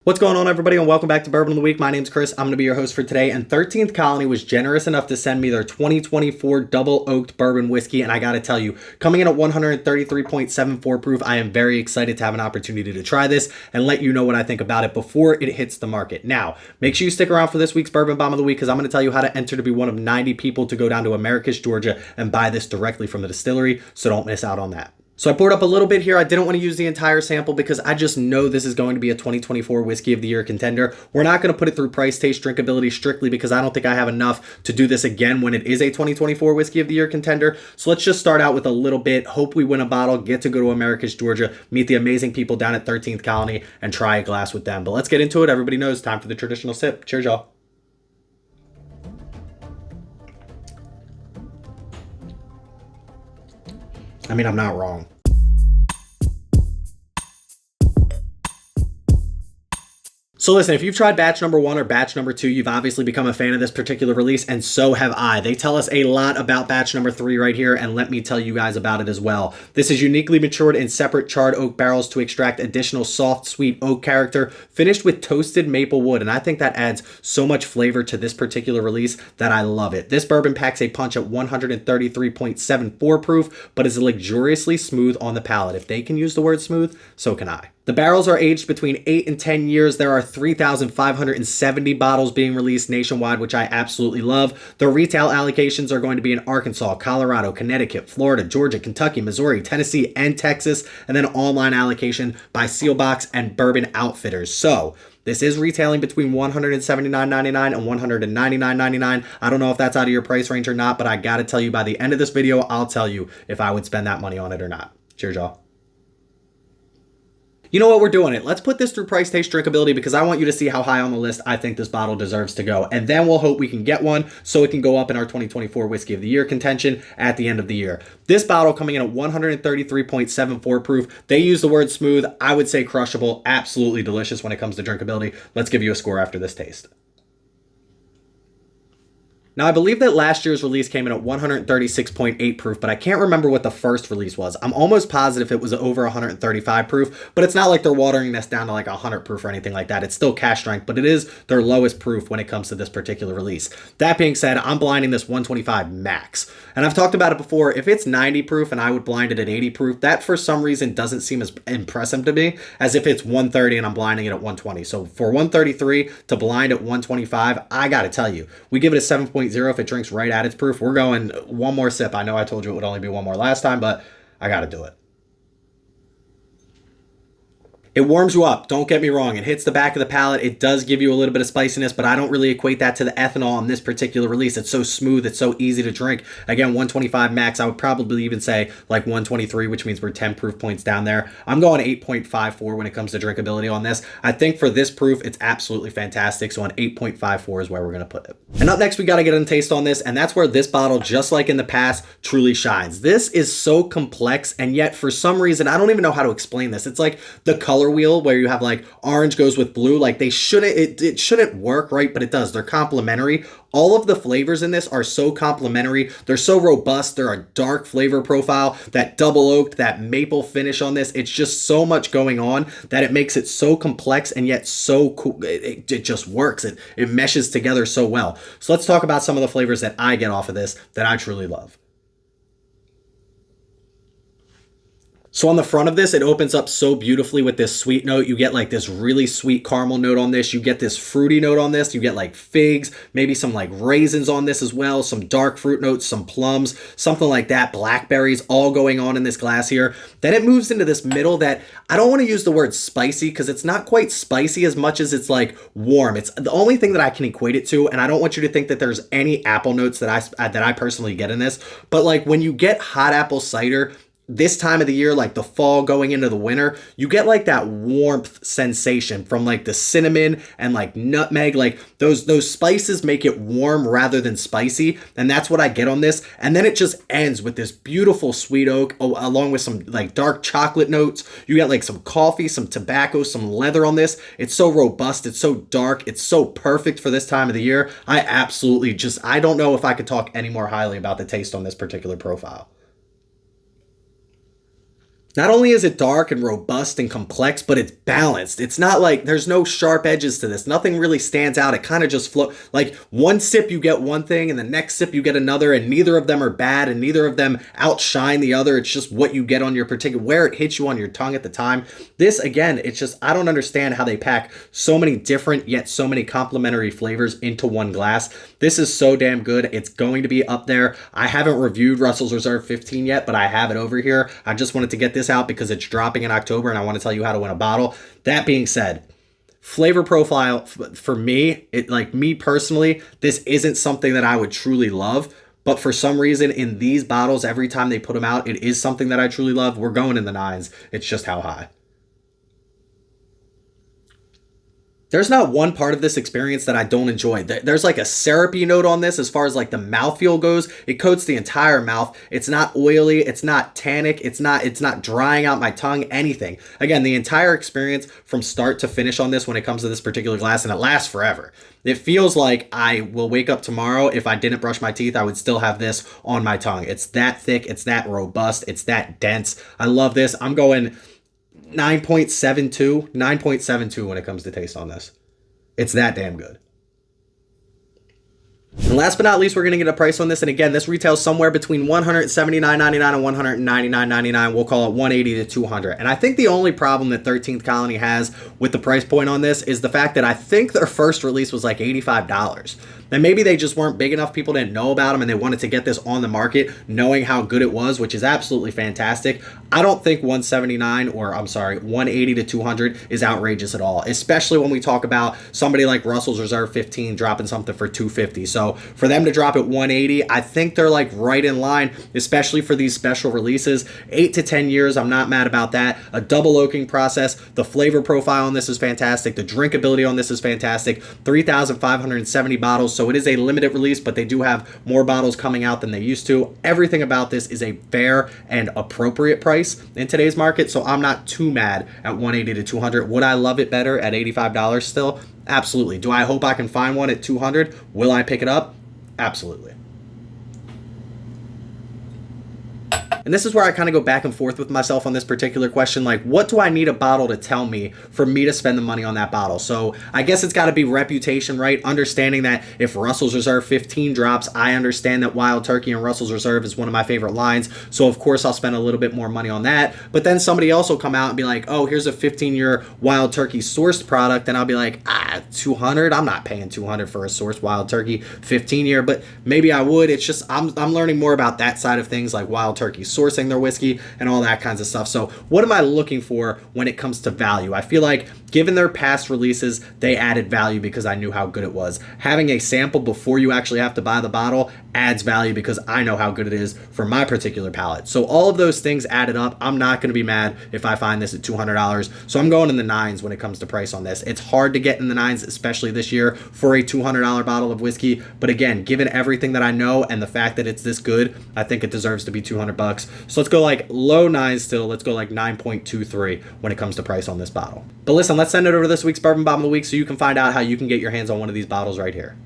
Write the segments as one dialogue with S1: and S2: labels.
S1: What's going on, everybody, and welcome back to Bourbon of the Week. My name's Chris. I'm going to be your host for today, and 13th Colony was generous enough to send me their 2024 double oaked bourbon whiskey, and I got to tell you, coming in at 133.74 proof, I am very excited to have an opportunity to try this and let you know what I think about it before it hits the market. Now, make sure you stick around for this week's Bourbon Bomb of the Week, because I'm going to tell you how to enter to be one of 90 people to go down to Americus, Georgia, and buy this directly from the distillery, so don't miss out on that. So I poured up a little bit here. I didn't want to use the entire sample because I just know this is going to be a 2024 Whiskey of the Year contender. We're not going to put it through price, taste, drinkability strictly because I don't think I have enough to do this again when it is a 2024 Whiskey of the Year contender. So let's just start out with a little bit. Hope we win a bottle, get to go to Americus, Georgia, meet the amazing people down at 13th Colony, and try a glass with them. But let's get into it. Everybody knows, time for the traditional sip. Cheers, y'all. I mean, I'm not wrong. So listen, if you've tried batch number 1 or batch number 2, you've obviously become a fan of this particular release, and so have I. They tell us a lot about batch number 3 right here, and let me tell you guys about it as well. This is uniquely matured in separate charred oak barrels to extract additional soft, sweet oak character, finished with toasted maple wood, and I think that adds so much flavor to this particular release that I love it. This bourbon packs a punch at 133.74 proof, but is luxuriously smooth on the palate. If they can use the word smooth, so can I. The barrels are aged between 8 and 10 years. There are 3,570 bottles being released nationwide, which I absolutely love. The retail allocations are going to be in Arkansas, Colorado, Connecticut, Florida, Georgia, Kentucky, Missouri, Tennessee, and Texas, and then online allocation by Sealbox and Bourbon Outfitters. So this is retailing between $179.99 and $199.99. I don't know if that's out of your price range or not, but I gotta tell you, by the end of this video, I'll tell you if I would spend that money on it or not. Cheers, y'all. You know what, we're doing it. Let's put this through price, taste, drinkability because I want you to see how high on the list I think this bottle deserves to go. And then we'll hope we can get one so it can go up in our 2024 Whiskey of the Year contention at the end of the year. This bottle coming in at 133.74 proof. They use the word smooth. I would say crushable. Absolutely delicious when it comes to drinkability. Let's give you a score after this taste. Now, I believe that last year's release came in at 136.8 proof, but I can't remember what the first release was. I'm almost positive it was over 135 proof, but it's not like they're watering this down to like 100 proof or anything like that. It's still cash strength, but it is their lowest proof when it comes to this particular release. That being said, I'm blinding this 125 max. And I've talked about it before. If it's 90 proof and I would blind it at 80 proof, that for some reason doesn't seem as impressive to me as if it's 130 and I'm blinding it at 120. So for 133 to blind at 125, I got to tell you, we give it a 7.0 if it drinks right at its proof. We're going one more sip. I know I told you it would only be one more last time, but I got to do it. It warms you up. Don't get me wrong. It hits the back of the palate. It does give you a little bit of spiciness, but I don't really equate that to the ethanol on this particular release. It's so smooth. It's so easy to drink. Again, 125 max. I would probably even say like 123, which means we're 10 proof points down there. I'm going 8.54 when it comes to drinkability on this. I think for this proof, it's absolutely fantastic. So on 8.54 is where we're going to put it. And up next, we got to get a taste on this. And that's where this bottle, just like in the past, truly shines. This is so complex. And yet for some reason, I don't even know how to explain this. It's like the color wheel where you have like orange goes with blue. Like they shouldn't, it shouldn't work, right? But it does. They're complementary. All of the flavors in this are so complementary. They're so robust. They're a dark flavor profile, that double oaked, that maple finish on this. It's just so much going on that it makes it so complex and yet so cool. It just works. It meshes together so well. So let's talk about some of the flavors that I get off of this that I truly love. So on the front of this, it opens up so beautifully with this sweet note. You get like this really sweet caramel note on this. You get this fruity note on this. You get like figs, maybe some like raisins on this as well, some dark fruit notes, some plums, something like that, blackberries, all going on in this glass here. Then it moves into this middle that I don't want to use the word spicy because it's not quite spicy as much as it's like warm. It's the only thing that I can equate it to, and I don't want you to think that there's any apple notes that I personally get in this, but like when you get hot apple cider, this time of the year, like the fall going into the winter, you get like that warmth sensation from like the cinnamon and like nutmeg. Like those spices make it warm rather than spicy. And that's what I get on this. And then it just ends with this beautiful sweet oak along with some like dark chocolate notes. You get like some coffee, some tobacco, some leather on this. It's so robust. It's so dark. It's so perfect for this time of the year. I don't know if I could talk any more highly about the taste on this particular profile. Not only is it dark and robust and complex, but it's balanced. It's not like there's no sharp edges to this. Nothing really stands out. It kind of just flows. Like one sip, you get one thing, and the next sip, you get another, and neither of them are bad, and neither of them outshine the other. It's just what you get on your particular, where it hits you on your tongue at the time. This, again, it's just, I don't understand how they pack so many different, yet so many complementary flavors into one glass. This is so damn good. It's going to be up there. I haven't reviewed Russell's Reserve 15 yet, but I have it over here. I just wanted to get this out because it's dropping in October and I want to tell you how to win a bottle. That being said, flavor profile for me, me personally, this isn't something that I would truly love, but for some reason in these bottles, every time they put them out, it is something that I truly love. We're going in the 9s. It's just how high. There's not one part of this experience that I don't enjoy. There's like a syrupy note on this as far as like the mouthfeel goes. It coats the entire mouth. It's not oily. It's not tannic. It's not drying out my tongue, anything. Again, the entire experience from start to finish on this when it comes to this particular glass, and it lasts forever. It feels like I will wake up tomorrow. If I didn't brush my teeth, I would still have this on my tongue. It's that thick. It's that robust. It's that dense. I love this. I'm going 9.72 when it comes to taste on this. It's that damn good. And last but not least, we're going to get a price on this. And again, this retails somewhere between $179.99 and $199.99. We'll call it $180 to $200. And I think the only problem that 13th Colony has with the price point on this is the fact that I think their first release was like $85. And maybe they just weren't big enough. People didn't know about them and they wanted to get this on the market knowing how good it was, which is absolutely fantastic. I don't think 180 to 200 is outrageous at all, especially when we talk about somebody like Russell's Reserve 15 dropping something for $250. So for them to drop at 180, I think they're like right in line, especially for these special releases. 8 to 10 years, I'm not mad about that. A double oaking process. The flavor profile on this is fantastic. The drinkability on this is fantastic. 3,570 bottles. So it is a limited release, but they do have more bottles coming out than they used to. Everything about this is a fair and appropriate price in today's market. So I'm not too mad at 180 to 200. Would I love it better at $85 still? Absolutely. Do I hope I can find one at 200? Will I pick it up? Absolutely. And this is where I kind of go back and forth with myself on this particular question. Like, what do I need a bottle to tell me for me to spend the money on that bottle? So I guess it's got to be reputation, right? Understanding that if Russell's Reserve 15 drops, I understand that Wild Turkey and Russell's Reserve is one of my favorite lines. So of course I'll spend a little bit more money on that. But then somebody else will come out and be like, oh, here's a 15-year Wild Turkey sourced product. And I'll be like, 200? I'm not paying 200 for a sourced Wild Turkey 15-year, but maybe I would. It's just, I'm learning more about that side of things, like Wild Turkey sourcing their whiskey and all that kinds of stuff. So what am I looking for when it comes to value? I feel like given their past releases, they added value because I knew how good it was. Having a sample before you actually have to buy the bottle adds value because I know how good it is for my particular palate. So all of those things added up. I'm not going to be mad if I find this at $200. So I'm going in the 9s when it comes to price on this. It's hard to get in the 9s, especially this year, for a $200 bottle of whiskey. But again, given everything that I know and the fact that it's this good, I think it deserves to be $200. So let's go like low 9s still. Let's go like 9.23 when it comes to price on this bottle. But listen, let's send it over to this week's Bourbon Bomb of the Week so you can find out how you can get your hands on one of these bottles right here.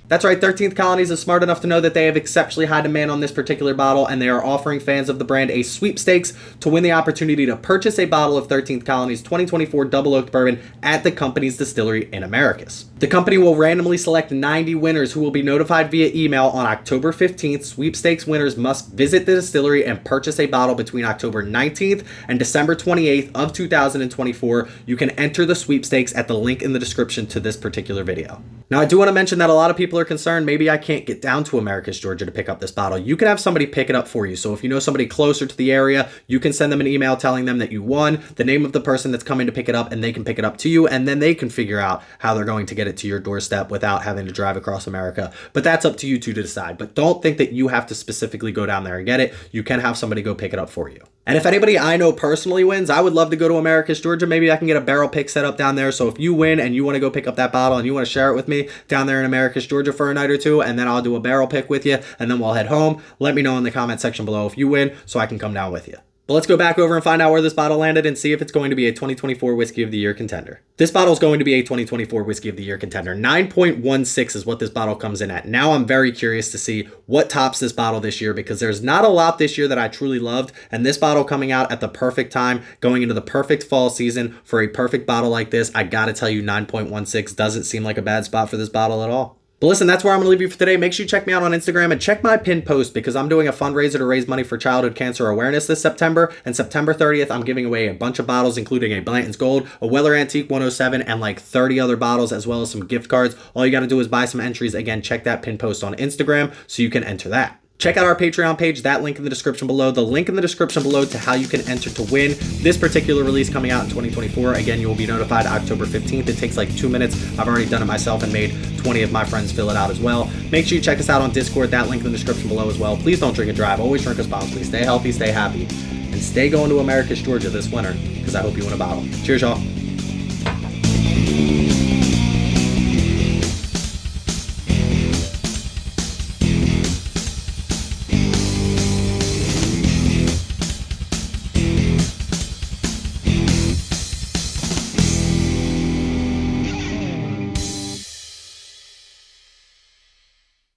S1: That's right, 13th Colonies is smart enough to know that they have exceptionally high demand on this particular bottle, and they are offering fans of the brand a sweepstakes to win the opportunity to purchase a bottle of 13th Colonies 2024 Double Oaked Bourbon at the company's distillery in Americus. The company will randomly select 90 winners who will be notified via email on October 15th. Sweepstakes winners must visit the distillery and purchase a bottle between October 19th and December 28th of 2024. You can enter the sweepstakes at the link in the description to this particular video. Now, I do want to mention that a lot of people are concerned maybe I can't get down to Americus, Georgia to pick up this bottle. You can have somebody pick it up for you. So if you know somebody closer to the area, you can send them an email telling them that you won, the name of the person that's coming to pick it up, and they can pick it up to you, and then they can figure out how they're going to get it to your doorstep without having to drive across America. But that's up to you two to decide. But don't think that you have to specifically go down there and get it. You can have somebody go pick it up for you. And if anybody I know personally wins, I would love to go to Americus, Georgia. Maybe I can get a barrel pick set up down there. So if you win and you want to go pick up that bottle and you want to share it with me down there in Americus, Georgia for a night or two, and then I'll do a barrel pick with you, and then we'll head home. Let me know in the comment section below if you win so I can come down with you. But let's go back over and find out where this bottle landed and see if it's going to be a 2024 Whiskey of the Year contender. This bottle is going to be a 2024 Whiskey of the Year contender. 9.16 is what this bottle comes in at. Now I'm very curious to see what tops this bottle this year, because there's not a lot this year that I truly loved, and this bottle coming out at the perfect time, going into the perfect fall season for a perfect bottle like this, I gotta tell you 9.16 doesn't seem like a bad spot for this bottle at all. But listen, that's where I'm going to leave you for today. Make sure you check me out on Instagram and check my pinned post, because I'm doing a fundraiser to raise money for childhood cancer awareness this September. And September 30th, I'm giving away a bunch of bottles, including a Blanton's Gold, a Weller Antique 107, and like 30 other bottles, as well as some gift cards. All you got to do is buy some entries. Again, check that pinned post on Instagram so you can enter that. Check out our Patreon page, that link in the description below. The link in the description below to how you can enter to win this particular release coming out in 2024. Again, you will be notified October 15th. It takes like 2 minutes. I've already done it myself and made 20 of my friends fill it out as well. Make sure you check us out on Discord, that link in the description below as well. Please don't drink and drive. Always drink responsibly. Stay healthy, stay happy, and stay going to Americus, Georgia this winter, because I hope you win a bottle. Cheers, y'all.